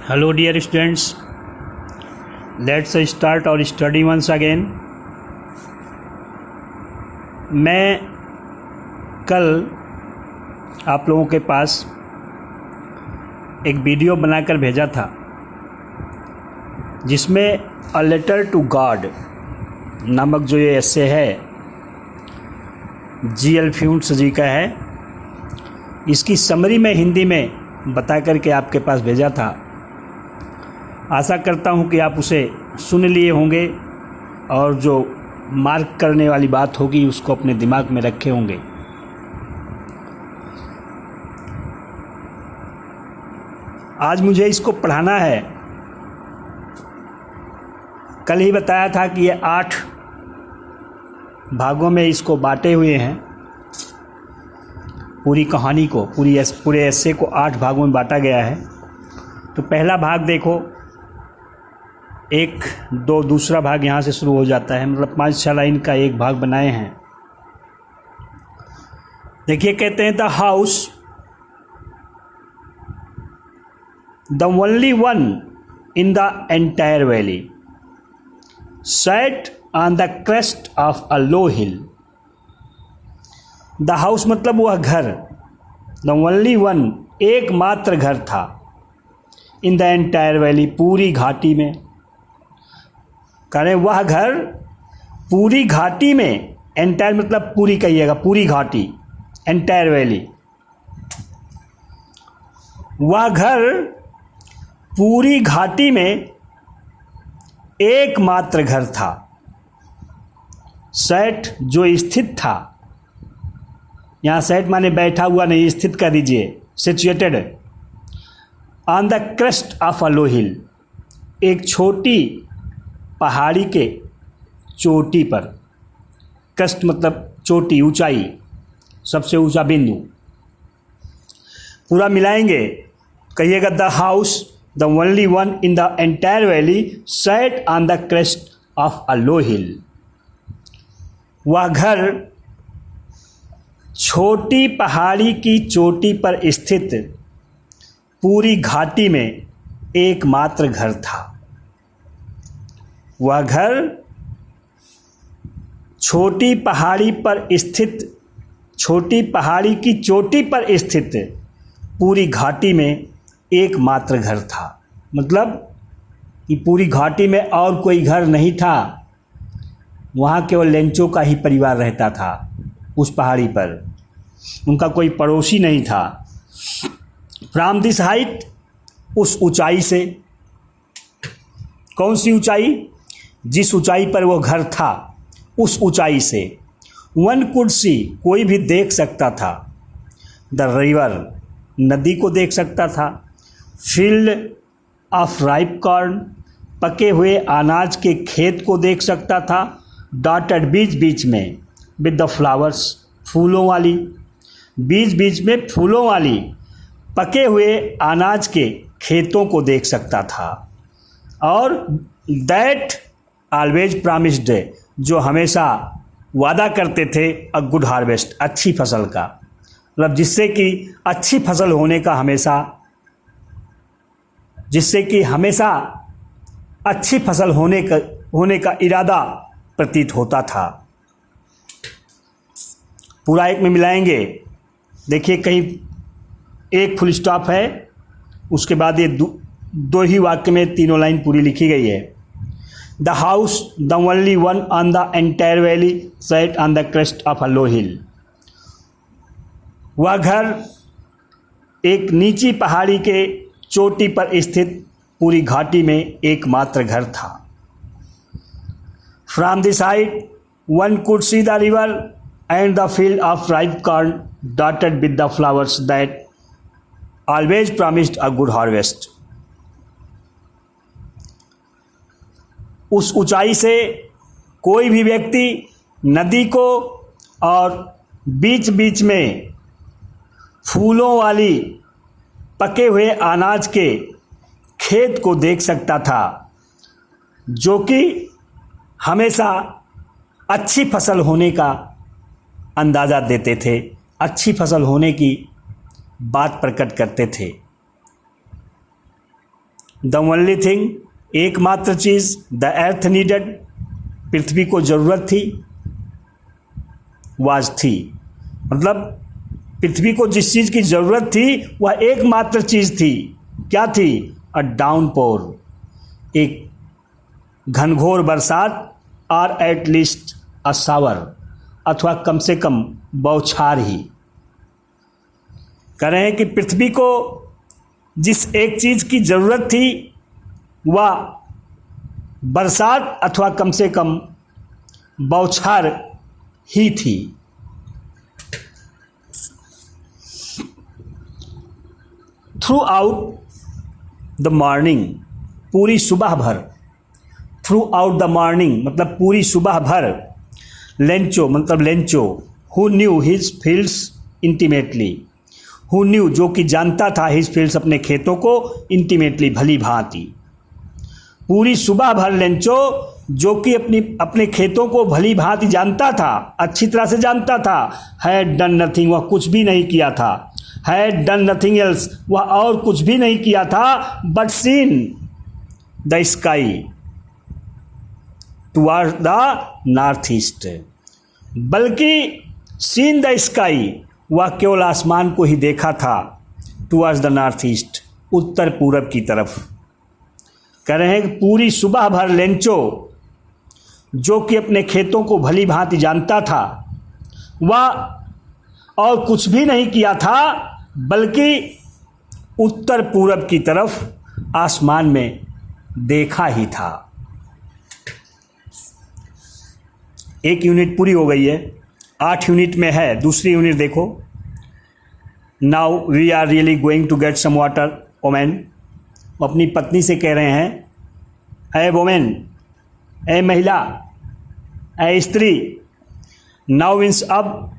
Hello dear students, let's start our study once again. मैं कल आप लोगों के पास एक वीडियो बनाकर भेजा था जिसमें अ लेटर टू गॉड नामक जो ये एस्से है जी.एल. फ्यूंट्स जी का है। इसकी समरी में हिंदी में बता करके आपके पास भेजा था। आशा करता हूँ कि आप उसे सुन लिए होंगे और जो मार्क करने वाली बात होगी उसको अपने दिमाग में रखे होंगे। आज मुझे इसको पढ़ाना है। कल ही बताया था कि ये 8 भागों में इसको बांटे हुए हैं। पूरी कहानी को पूरे एस्से को 8 भागों में बांटा गया है। तो पहला भाग देखो, 1, 2, दूसरा भाग यहाँ से शुरू हो जाता है। मतलब 5-6 लाइन का एक भाग बनाए हैं। देखिए, कहते हैं the house the only one in the entire valley set on the crest of a low hill. The house मतलब वह घर, द ओनली वन एकमात्र घर था, इन द एंटायर वैली पूरी घाटी में। करें वह घर पूरी घाटी में, एंटायर मतलब पूरी कहिएगा, पूरी घाटी, एंटायर वैली। वह घर पूरी घाटी में एकमात्र घर था। सेट जो स्थित था, यहाँ सेट माने बैठा हुआ नहीं, स्थित कर दीजिए, situated on the crest of a low hill, एक छोटी पहाड़ी के चोटी पर। क्रेस्ट मतलब चोटी, ऊंचाई, सबसे ऊंचा बिंदु। पूरा मिलाएंगे, कहिएगा the house the only one in the entire valley set on the crest of a low hill. वह घर छोटी पहाड़ी की चोटी पर स्थित पूरी घाटी में एकमात्र घर था। वह घर छोटी पहाड़ी पर स्थित, छोटी पहाड़ी की चोटी पर स्थित पूरी घाटी में एकमात्र घर था। मतलब कि पूरी घाटी में और कोई घर नहीं था, वहाँ केवल लेंचों का ही परिवार रहता था। उस पहाड़ी पर उनका कोई पड़ोसी नहीं था। फ्रॉम दिस हाइट, उस ऊंचाई से। कौन सी ऊंचाई? जिस ऊंचाई पर वो घर था उस ऊंचाई से। वन कुड सी, कोई भी देख सकता था। द रिवर, नदी को देख सकता था। फील्ड ऑफ राइप कॉर्न, पके हुए अनाज के खेत को देख सकता था। डॉटेड, बीच बीच में, विद द फ्लावर्स, फूलों वाली, बीच बीच में फूलों वाली पके हुए अनाज के खेतों को देख सकता था। और दैट ऑलवेज प्रॉमिस्ड, जो हमेशा वादा करते थे अ गुड हार्वेस्ट, अच्छी फसल का। मतलब जिससे कि अच्छी फसल होने का हमेशा, जिससे कि हमेशा अच्छी फसल होने का इरादा प्रतीत होता था। पूरा एक में मिलाएंगे। देखिए, कहीं एक फुल स्टॉप है, उसके बाद ये दो ही वाक्य में तीनों लाइन पूरी लिखी गई है। The house the only one on the entire valley set on the crest of a low hill. वह घर एक नीची पहाड़ी के चोटी पर स्थित पूरी घाटी में एकमात्र घर था। From this height one could see the river and the field of ripe corn dotted with the flowers that always promised a good harvest. उस ऊंचाई से कोई भी व्यक्ति नदी को और बीच बीच में फूलों वाली पके हुए अनाज के खेत को देख सकता था, जो कि हमेशा अच्छी फसल होने का अंदाज़ा देते थे, अच्छी फसल होने की बात प्रकट करते थे। द ओनली थिंग, एकमात्र चीज़, द अर्थ नीडेड, पृथ्वी को ज़रूरत थी, वाज थी, मतलब पृथ्वी को जिस चीज़ की ज़रूरत थी वह एकमात्र चीज़ थी, क्या थी? अ डाउनपोर, एक घनघोर बरसात, और एट लीस्ट अ शावर, अथवा कम से कम बौछार ही। कह रहे हैं कि पृथ्वी को जिस एक चीज़ की ज़रूरत थी वह बरसात अथवा कम से कम बौछार ही थी। थ्रू आउट द मॉर्निंग, पूरी सुबह भर, थ्रू आउट द मॉर्निंग मतलब पूरी सुबह भर, लेंचो मतलब Lencho, who knew his fields intimately, who knew जो कि जानता था, हिज फील्ड्स अपने खेतों को, इंटीमेटली भली भांति, पूरी सुबह भर लेंचो जो कि अपने खेतों को भली भांति जानता था, अच्छी तरह से जानता था, हैड डन नथिंग, वह कुछ भी नहीं किया था, हैड डन नथिंग एल्स, वह और कुछ भी नहीं किया था, but seen the sky toward the north east, बल्कि सीन द स्काई, वह केवल आसमान को ही देखा था, टुवर्ड्स द नॉर्थ ईस्ट, उत्तर पूरब की तरफ। कह रहे हैं कि पूरी सुबह भर लेंचो जो कि अपने खेतों को भली भांति जानता था, वह और कुछ भी नहीं किया था, बल्कि उत्तर पूरब की तरफ आसमान में देखा ही था। एक यूनिट पूरी हो गई है, 8 यूनिट में है, दूसरी यूनिट देखो। Now we are really going to get some water women, अपनी पत्नी से कह रहे हैं, ए वोमेन, ए महिला, ए स्त्री, नाउ मीन्स अब,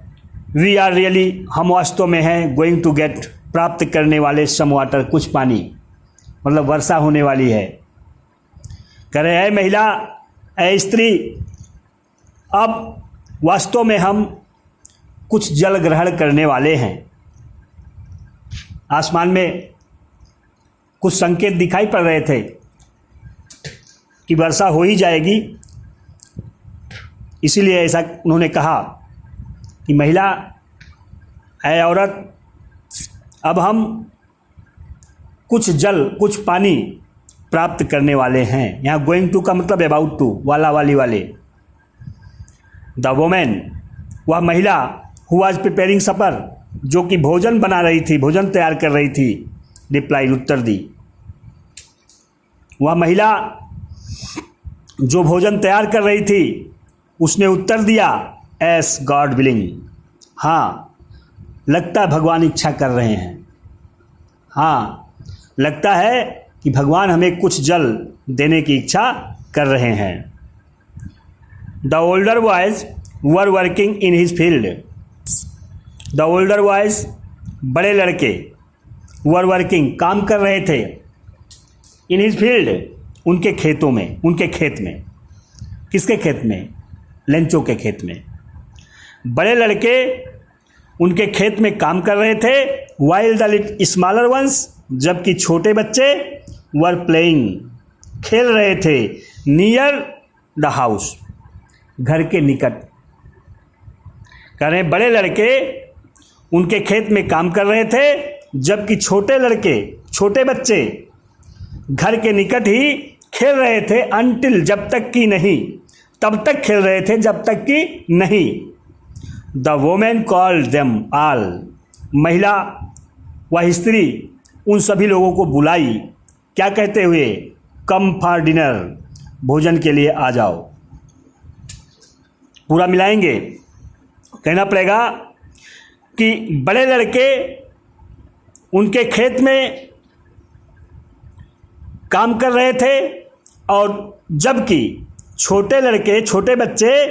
वी आर रियली हम वास्तव में हैं, गोइंग टू गेट प्राप्त करने वाले, सम वाटर कुछ पानी, मतलब वर्षा होने वाली है। कह रहे हैं महिला, ए स्त्री, अब वास्तव में हम कुछ जल ग्रहण करने वाले हैं। आसमान में कुछ संकेत दिखाई पड़ रहे थे कि वर्षा हो ही जाएगी, इसीलिए ऐसा उन्होंने कहा कि महिला, ऐ औरत, अब हम कुछ जल, कुछ पानी प्राप्त करने वाले हैं। यहाँ गोइंग टू का मतलब अबाउट टू, वाला वाली वाले। द वोमेन, वह महिला, हु वाज प्रिपेयरिंग सपर, जो कि भोजन बना रही थी, भोजन तैयार कर रही थी, रिप्लाई उत्तर दी। वह महिला जो भोजन तैयार कर रही थी उसने उत्तर दिया, एस गॉड विलिंग, हाँ लगता है भगवान इच्छा कर रहे हैं, हाँ लगता है कि भगवान हमें कुछ जल देने की इच्छा कर रहे हैं। The older boys were working in his field, the older boys, बड़े लड़के, वर वर्किंग, काम कर रहे थे, इन हिज फील्ड, उनके खेतों में, उनके खेत में। किसके खेत में? लेंचो के खेत में। बड़े लड़के उनके खेत में काम कर रहे थे, वाइल द स्मॉलर वंस, जबकि छोटे बच्चे वर प्लेइंग, खेल रहे थे, नियर द हाउस, घर के निकट। कह रहे हैं बड़े लड़के उनके खेत में काम कर रहे थे, जबकि छोटे लड़के, छोटे बच्चे घर के निकट ही खेल रहे थे, अनटिल, जब तक कि नहीं, तब तक खेल रहे थे जब तक कि नहीं। The women called them all, महिला, वह स्त्री उन सभी लोगों को बुलाई, क्या कहते हुए? कम फॉर डिनर, भोजन के लिए आ जाओ। पूरा मिलाएंगे, कहना पड़ेगा कि बड़े लड़के उनके खेत में काम कर रहे थे, और जबकि छोटे लड़के, छोटे बच्चे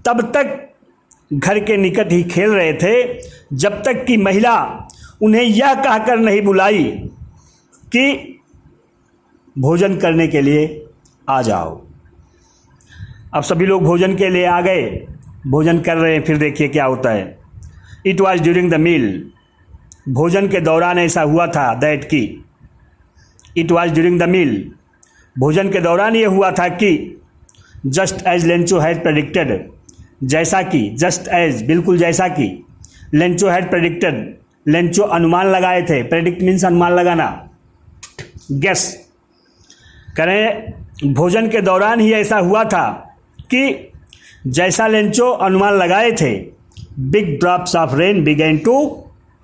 तब तक घर के निकट ही खेल रहे थे, जब तक कि महिला उन्हें यह कहकर नहीं बुलाई कि भोजन करने के लिए आ जाओ। अब सभी लोग भोजन के लिए आ गए, भोजन कर रहे हैं। फिर देखिए क्या होता है। It was during the meal, भोजन के दौरान ऐसा हुआ था, दैट की it was during the meal, भोजन के दौरान ये हुआ था कि just as Lencho had predicted, जैसा कि, जस्ट एज बिल्कुल जैसा कि, लेंचो हैड प्रेडिक्टेड, लेंचो अनुमान लगाए थे, प्रेडिक्ट मीन्स अनुमान लगाना, गेस करें, भोजन के दौरान ही ऐसा हुआ था कि जैसा लेंचो अनुमान लगाए थे, big drops of rain began to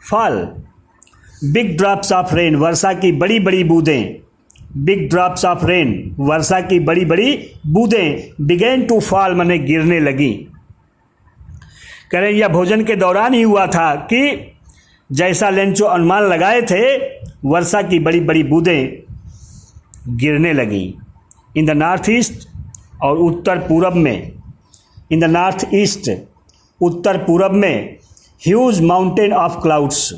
fall, big drops of rain, वर्षा की बड़ी बड़ी बूंदें, बिग ड्रॉप्स ऑफ रेन, वर्षा की बड़ी बड़ी बूंदें, बिगेन टू फॉल माने गिरने लगी। करें यह भोजन के दौरान ही हुआ था कि जैसा लेंचो अनुमान लगाए थे, वर्षा की बड़ी बड़ी बूंदें गिरने लगी। इन द नॉर्थ ईस्ट, और उत्तर पूरब में, इन द नॉर्थ ईस्ट, उत्तर पूरब में, ह्यूज माउंटेन ऑफ क्लाउड्स,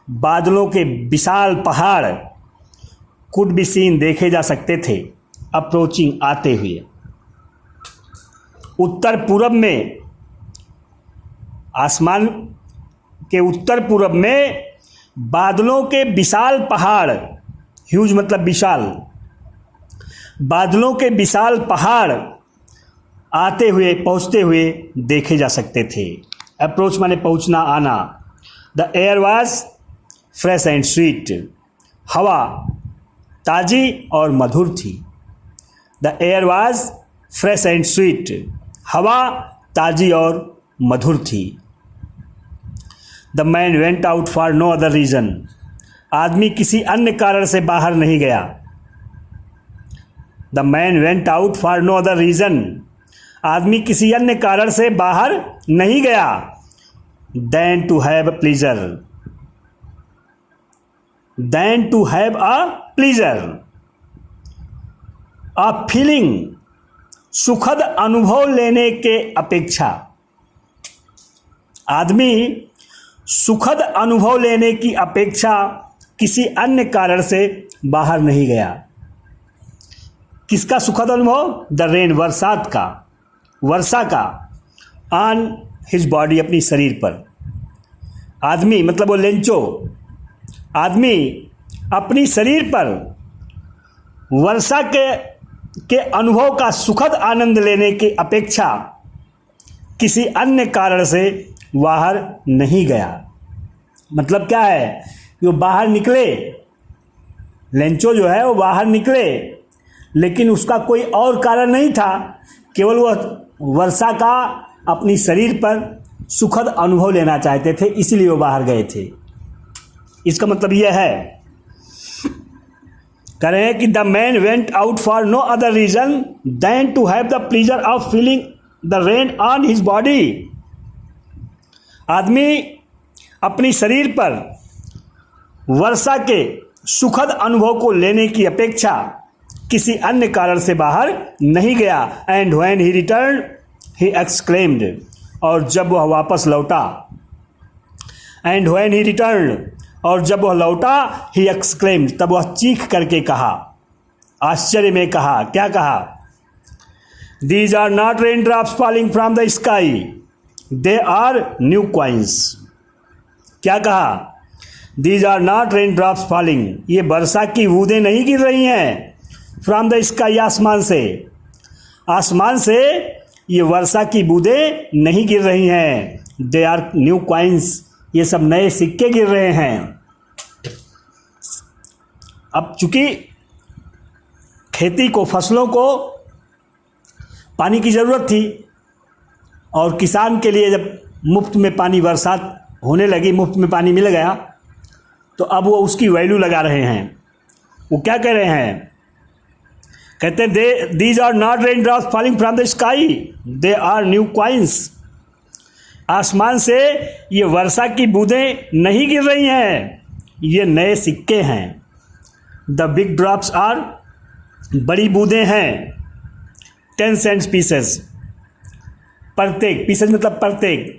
बादलों के विशाल पहाड़, कुड बी सीन, देखे जा सकते थे, अप्रोचिंग, आते हुए। उत्तर पूरब में, आसमान के उत्तर पूरब में बादलों के विशाल पहाड़, ह्यूज मतलब विशाल, बादलों के विशाल पहाड़ आते हुए, पहुँचते हुए देखे जा सकते थे। अप्रोच माने पहुँचना, आना। The air was fresh and sweet, हवा ताज़ी और मधुर थी। The air was fresh and sweet, हवा ताज़ी और मधुर थी। The man went out for no other reason, आदमी किसी अन्य कारण से बाहर नहीं गया। The man went out for no other reason, आदमी किसी अन्य कारण से बाहर नहीं गया। Than to have pleasure, than to have a pleasure, a feeling, सुखद अनुभव लेने के अपेक्षा, आदमी सुखद अनुभव लेने की अपेक्षा किसी अन्य कारण से बाहर नहीं गया। किसका सुखद अनुभव? द रेन, बरसात का, वर्षा का, ऑन हिज बॉडी, अपनी शरीर पर। आदमी मतलब वो लेंचो, आदमी अपनी शरीर पर वर्षा के अनुभव का सुखद आनंद लेने की अपेक्षा किसी अन्य कारण से बाहर नहीं गया। मतलब क्या है कि वो बाहर निकले, लेंचो जो है वो बाहर निकले, लेकिन उसका कोई और कारण नहीं था, केवल वह वर्षा का अपनी शरीर पर सुखद अनुभव लेना चाहते थे, इसलिए वो बाहर गए थे। इसका मतलब यह है, कह रहे हैं कि the man went out for no other reason than to have the pleasure of feeling the rain on his body. आदमी अपनी शरीर पर वर्षा के सुखद अनुभव को लेने की अपेक्षा किसी अन्य कारण से बाहर नहीं गया। And when he return he exclaimed, और जब वह वापस लौटा, एंड व्हेन ही रिटर्न, और जब वह लौटा, ही एक्सक्लेम्ड, तब वह चीख करके कहा, आश्चर्य में कहा, क्या कहा? These are not rain drops falling from the sky, they are new coins. क्या कहा? These are not rain drops falling, ये वर्षा की बूंदें नहीं गिर रही हैं फ्रॉम द स्काई, आसमान से, आसमान से ये वर्षा की बूंदें नहीं गिर रही हैं। दे आर न्यू कॉइन्स, ये सब नए सिक्के गिर रहे हैं। अब चूंकि खेती को, फसलों को पानी की ज़रूरत थी, और किसान के लिए जब मुफ्त में पानी, बरसात होने लगी, मुफ्त में पानी मिल गया, तो अब वो उसकी वैल्यू लगा रहे हैं। वो क्या कह रहे हैं? कहते हैं these are not rain drops falling from the sky, they are new coins. आसमान से ये वर्षा की बूंदें नहीं गिर रही हैं, ये नए सिक्के हैं। द बिग ड्रॉप्स आर, बड़ी बूंदें हैं, 10 सेंट्स पीसेस, प्रत्येक, पीसेस मतलब प्रत्येक,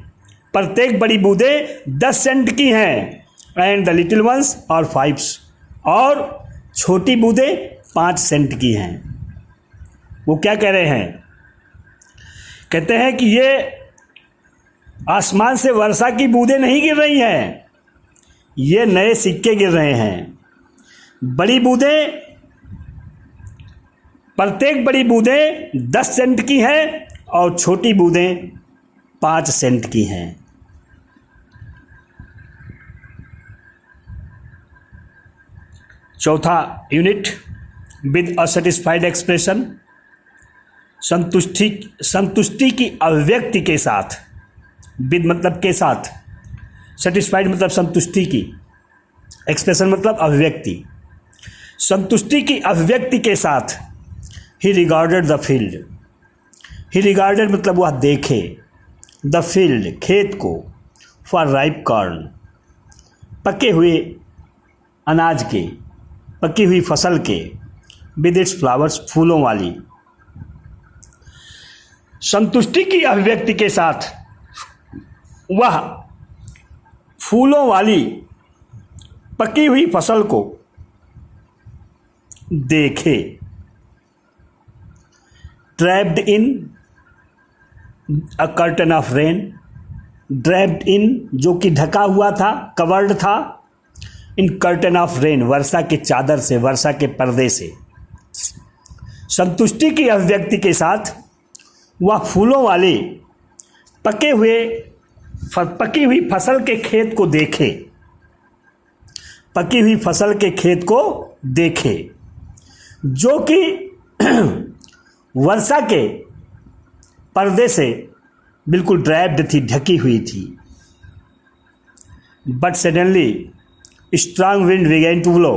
प्रत्येक बड़ी बूंदें 10 सेंट की हैं। एंड द लिटिल वंस और 5, और छोटी बूंदें 5 सेंट की हैं। वो क्या कह रहे हैं? कहते हैं कि ये आसमान से वर्षा की बूंदें नहीं गिर रही हैं, ये नए सिक्के गिर रहे हैं। बड़ी बूंदें प्रत्येक बड़ी बूंदें 10 सेंट की हैं और छोटी बूंदें 5 सेंट की हैं। चौथा unit, with a satisfied expression, संतुष्टि की अभिव्यक्ति के साथ। विद मतलब के साथ, सेटिस्फाइड मतलब संतुष्टि की, एक्सप्रेशन मतलब अभिव्यक्ति। संतुष्टि की अभिव्यक्ति के साथ ही regarded the field. He regarded मतलब वह देखे, द फील्ड खेत को, फॉर राइप कॉर्न पके हुए अनाज के, पकी हुई फसल के, विद इट्स फ्लावर्स फूलों वाली। संतुष्टि की अभिव्यक्ति के साथ वह फूलों वाली पकी हुई फसल को देखे। Draped in a curtain of rain, draped in जो कि ढका हुआ था, कवर्ड था, इन कर्टन ऑफ रेन वर्षा के चादर से, वर्षा के पर्दे से। संतुष्टि की अभिव्यक्ति के साथ वह फूलों वाले पकी हुई फसल के खेत को देखे, पकी हुई फसल के खेत को देखे जो कि वर्षा के पर्दे से बिल्कुल ड्रैप्ड थी, ढकी हुई थी। But suddenly strong wind began to blow,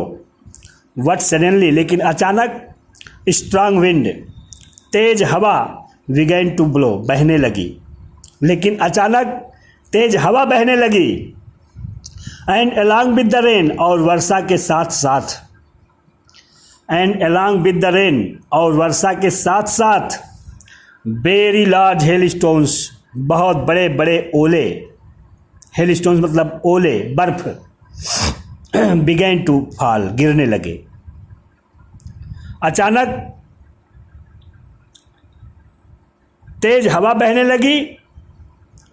but suddenly लेकिन अचानक, स्ट्रांग विंड तेज हवा, बिगेन टू ब्लो बहने लगी, लेकिन अचानक तेज हवा बहने लगी। And along with the rain और वर्षा के साथ साथ, and along with the rain और वर्षा के साथ साथ, वेरी लार्ज हेल स्टोन्स बहुत बड़े बड़े ओले, हेल स्टोन्स मतलब ओले, बर्फ, बिगेन टू फॉल गिरने लगे। अचानक तेज हवा बहने लगी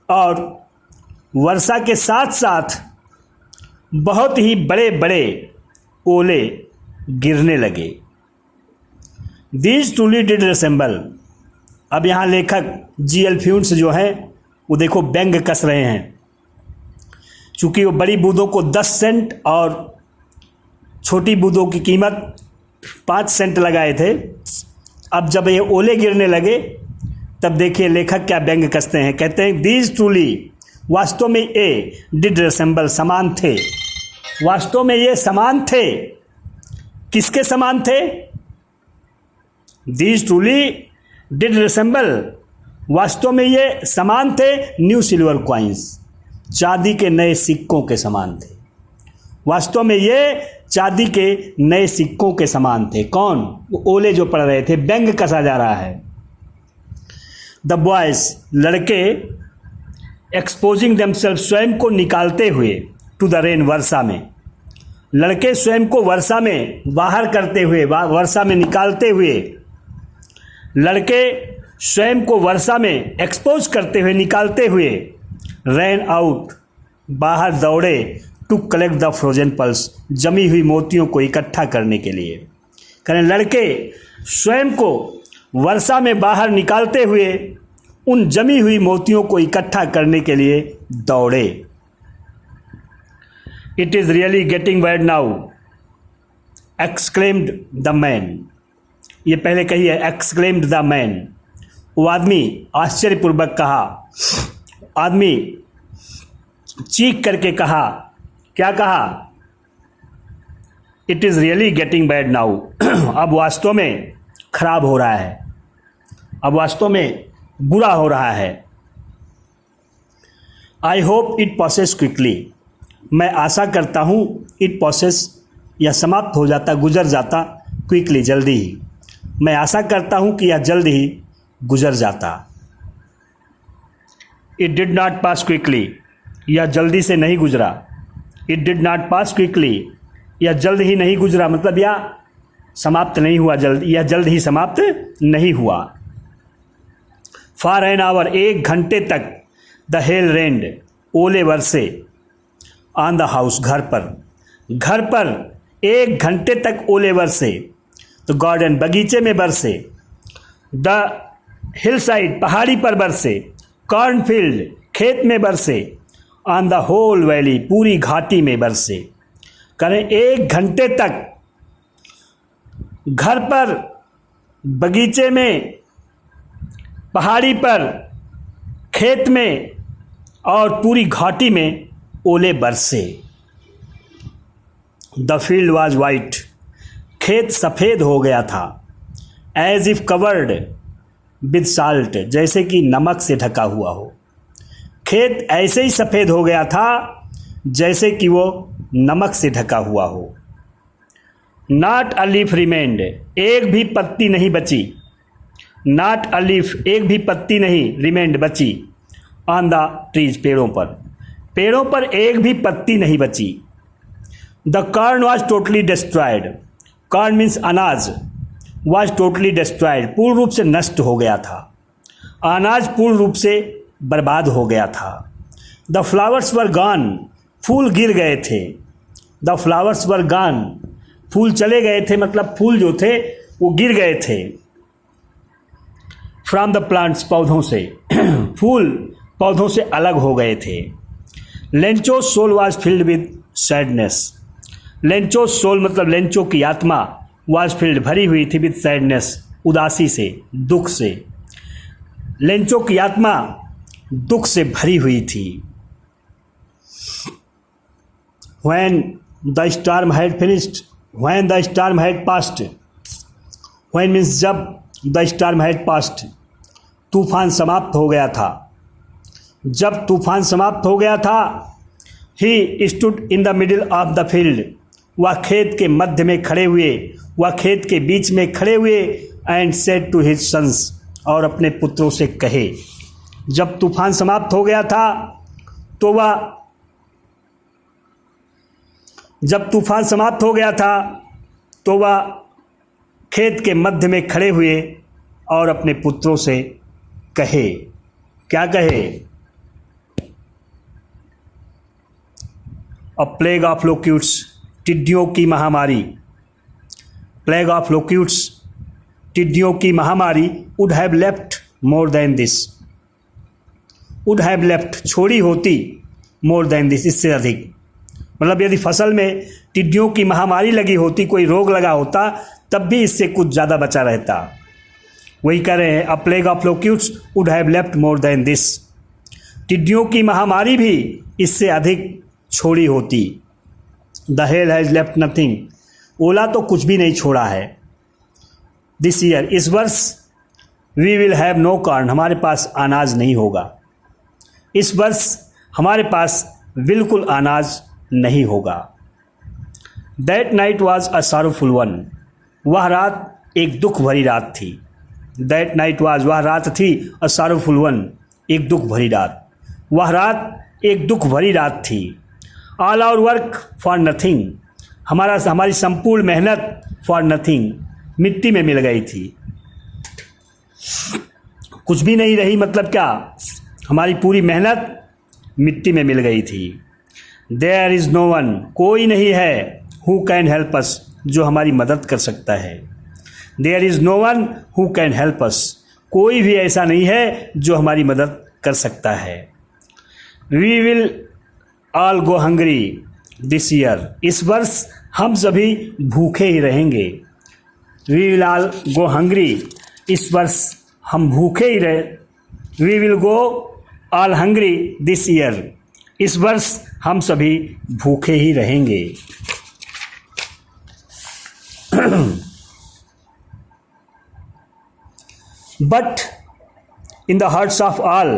और वर्षा के साथ साथ बहुत ही बड़े बड़े ओले गिरने लगे। दीज ट्रूली डिड रिसेंबल, अब यहाँ लेखक जी.एल. फ्यून्स जो हैं वो देखो व्यंग कस रहे हैं, चूँकि वो बड़ी बूंदों को 10 सेंट और छोटी बूंदों की कीमत 5 सेंट लगाए थे। अब जब ये ओले गिरने लगे तब देखिए लेखक क्या व्यंग कसते हैं, कहते हैं दीज ट्रूली, वास्तव में ये, डिड रिसेंबल समान थे, वास्तव में ये समान थे। किसके समान थे? दीज ट्रूली डिड रिसेंबल, वास्तव में ये समान थे न्यू सिल्वर कॉइन्स, चांदी के नए सिक्कों के समान थे। वास्तव में ये चांदी के नए सिक्कों के समान थे। कौन? वो ओले जो पड़ रहे थे, व्यंग कसा जा रहा है। द बॉयज, लड़के, एक्सपोजिंग देमसेल्फ, स्वयं को निकालते हुए, टू द रेन, वर्षा में, लड़के स्वयं को वर्षा में बाहर करते हुए, वर्षा में निकालते हुए, लड़के स्वयं को वर्षा में एक्सपोज करते हुए, निकालते हुए, रैन आउट, बाहर दौड़े, to collect the frozen pearls, जमी हुई मोतियों को इकट्ठा करने के लिए। करें लड़के स्वयं को वर्षा में बाहर निकालते हुए उन जमी हुई मोतियों को इकट्ठा करने के लिए दौड़े। It is really getting bad now, exclaimed the man, ये पहले कही है, एक्सक्लेम्ड द मैन, वो आदमी आश्चर्यपूर्वक कहा, आदमी चीख करके कहा, क्या कहा? It is really getting bad now, अब वास्तव में खराब हो रहा है, अब वास्तव में बुरा हो रहा है। I hope it passes quickly, मैं आशा करता हूँ, इट पासेस, यह समाप्त हो जाता, गुजर जाता, क्विकली, जल्दी ही, मैं आशा करता हूँ कि यह जल्द ही गुजर जाता। It did not pass quickly, यह जल्दी से नहीं गुजरा। It did not pass quickly, यह जल्द ही नहीं गुजरा, मतलब यह समाप्त नहीं हुआ, जल्द, यह जल्द ही समाप्त नहीं हुआ। फॉर एन आवर, 1 घंटे तक, द हेल रेन्ड, ओले वर्षे, ऑन द हाउस, घर पर, घर पर 1 घंटे तक ओले वर्षे, तो गार्डन बगीचे में बरसे, द हिल साइड पहाड़ी पर बरसे, कॉर्नफील्ड खेत में बरसे, ऑन द होल वैली पूरी घाटी में बरसे। करें 1 घंटे तक घर पर, बगीचे में, पहाड़ी पर, खेत में और पूरी घाटी में ओले बरसे। द फील्ड वॉज वाइट, खेत सफ़ेद हो गया था। As if covered with salt, जैसे कि नमक से ढका हुआ हो। खेत ऐसे ही सफ़ेद हो गया था जैसे कि वो नमक से ढका हुआ हो। नॉट अ लीफ रिमेंड, एक भी पत्ती नहीं बची। नॉट अ लीफ, एक भी पत्ती नहीं, रिमेंड बची। ऑन द ट्रीज, पेड़ों पर एक भी पत्ती नहीं बची। The corn was totally destroyed, corn means अनाज, वॉज टोटली डिस्ट्रॉयड पूर्ण रूप से नष्ट हो गया था। अनाज पूर्ण रूप से बर्बाद हो गया था। द फ्लावर्स वर गॉन, फूल गिर गए थे। द फ्लावर्स वर गॉन, फूल चले गए थे, मतलब फूल जो थे वो गिर गए थे। फ्रॉम द प्लांट्स, पौधों से फूल पौधों से अलग हो गए थे। Lencho soul was filled with sadness, Lencho soul मतलब लेंचो की आत्मा, वाज फिल्ड भरी हुई थी विद सैडनेस, उदासी से, दुख से। लेंचो की आत्मा दुख से भरी हुई थी। When the storm had finished, when the storm had passed, when means जब the storm had passed, तूफान समाप्त हो गया था। जब तूफान समाप्त हो गया था, he stood in the middle of the field, वह खेत के मध्य में खड़े हुए, वह खेत के बीच में खड़े हुए, and said to his sons, और अपने पुत्रों से कहे। जब तूफान समाप्त हो गया था तो वह, जब तूफान समाप्त हो गया था तो वह खेत के मध्य में खड़े हुए और अपने पुत्रों से कहे। क्या कहे? अ प्लेग ऑफ लोक्यूट्स, टिड्डियों की महामारी। प्लेग ऑफ लोक्यूट्स, टिड्डियों की महामारी, would have left more than this, would have left छोड़ी होती, मोर देन दिस इससे अधिक। मतलब यदि फसल में टिड्डियों की महामारी लगी होती, कोई रोग लगा होता, तब भी इससे कुछ ज़्यादा बचा रहता। वही कह रहे हैं, a plague of locusts would have left more than this, टिड्डियों की महामारी भी इससे अधिक छोड़ी होती। The hail has left nothing, ओला तो कुछ भी नहीं छोड़ा है। दिस ईयर, इस वर्ष, we will have no corn, हमारे पास अनाज नहीं होगा। इस वर्ष हमारे पास बिल्कुल अनाज नहीं होगा। That night was a sorrowful one, वह रात एक दुख भरी रात थी। दैट नाइट वॉज, वह रात थी, अ सॉरोफुल वन, एक दुख भरी रात। वह रात एक दुख भरी रात थी। All our work for nothing, हमारी संपूर्ण मेहनत फॉर नथिंग, मिट्टी में मिल गई थी। कुछ भी नहीं रही, मतलब क्या? हमारी पूरी मेहनत मिट्टी में मिल गई थी। देयर इज़ नो वन, कोई नहीं है, हु कैन हेल्प अस, जो हमारी मदद कर सकता है। There is no one who can help us, कोई भी ऐसा नहीं है जो हमारी मदद कर सकता है। We will all go hungry this year, इस वर्ष हम सभी भूखे ही रहेंगे। We will all go hungry, इस वर्ष हम भूखे ही रहे। We will go all hungry this year, इस वर्ष हम सभी भूखे ही रहेंगे। But in the hearts of all,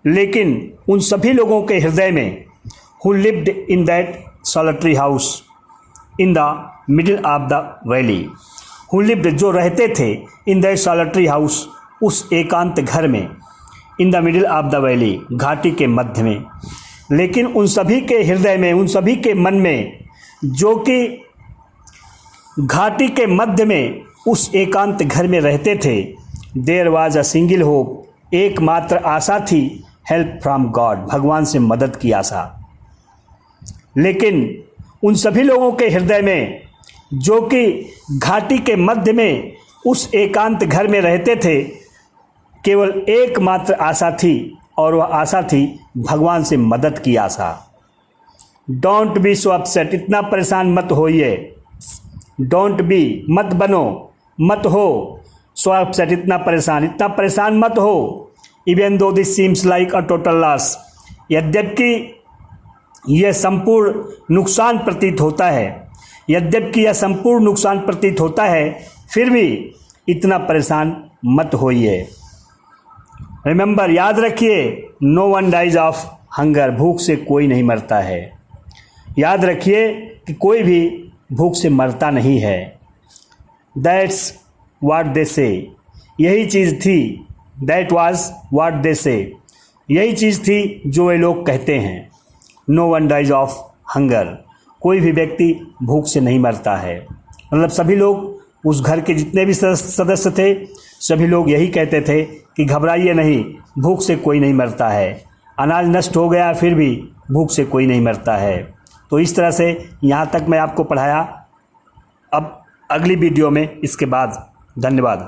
लेकिन उन सभी लोगों के हृदय में, who lived in that solitary house in the middle of the valley, who lived, जो रहते थे, इन दैट सॉलिटरी हाउस, उस एकांत घर में, इन the middle of the valley, घाटी के मध्य में। लेकिन उन सभी के हृदय में, उन सभी के मन में, जो कि घाटी के मध्य में उस एकांत घर में रहते थे, there was a single hope, एकमात्र आशा थी, हेल्प फ्रॉम गॉड, भगवान से मदद की आशा। लेकिन उन सभी लोगों के हृदय में जो कि घाटी के मध्य में उस एकांत घर में रहते थे, केवल एकमात्र आशा थी और वह आशा थी भगवान से मदद की आशा। डोंट बी सो अपसेट, इतना परेशान मत होइए। डोंट बी, मत बनो, मत हो सो अपसेट, इतना परेशान मत हो। Even though this seems like a total loss, यद्यपि यह संपूर्ण नुकसान प्रतीत होता है, फिर भी इतना परेशान मत होइए। रिमेंबर, याद रखिए, no one dies of hunger, भूख से कोई नहीं मरता है। याद रखिए कि कोई भी भूख से मरता नहीं है। दैट्स व्हाट दे से, यही चीज़ थी। दैट वाज व्हाट दे से, यही चीज़ थी जो वे लोग कहते हैं। No one dies of hunger, कोई भी व्यक्ति भूख से नहीं मरता है। मतलब सभी लोग, उस घर के जितने भी सदस्य थे, सभी लोग यही कहते थे कि घबराइए नहीं, भूख से कोई नहीं मरता है। अनाज नष्ट हो गया फिर भी भूख से कोई नहीं मरता है। तो इस तरह से यहाँ तक मैं आपको पढ़ाया। अब अगली वीडियो में इसके बाद, धन्यवाद।